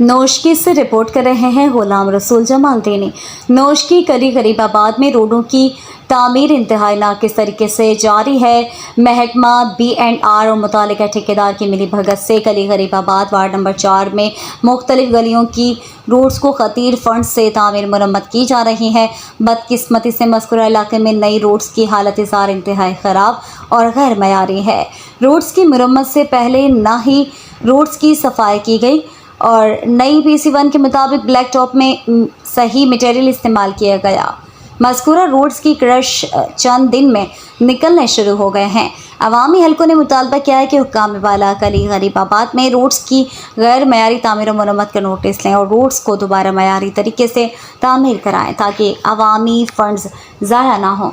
नौशकी से रिपोर्ट कर रहे हैं गुलाम रसूल जमालदीनी। नौशकी कली गरीबाबाद में रोडों की तामीर इंतहाई नाकिस तरीके से जारी है। महकमा B&R और मुतालिका ठेकेदार की मिली भगत से कली गरीबाबाद वार्ड नंबर 4 में मुख्तलिफ गलियों की रोड्स को खतीर फंड से तामीर मरम्मत की जा रही है। बदकिस्मती से मज़कूरा इलाके में नई रोड्स की हालत इज़ार इंतहाई ख़राब और गैर मयारी है। रोड्स की मरम्मत से पहले ना ही रोड्स की सफाई की गई और नई PC1 के मुताबिक ब्लैक टॉप में सही मटेरियल इस्तेमाल किया गया। मज़कूरा रोड्स की क्रश चंद दिन में निकलने शुरू हो गए हैं। अवामी हलकों ने मुतालबा किया है कि हुक्काम बाला कली गरीबाबाद में रोड्स की गैर मयारी तामीर और मरम्मत का नोटिस लें और रोड्स को दोबारा मयारी तरीके से तामीर कराएं ताकि अवामी फंड्स ज़ाया ना हों।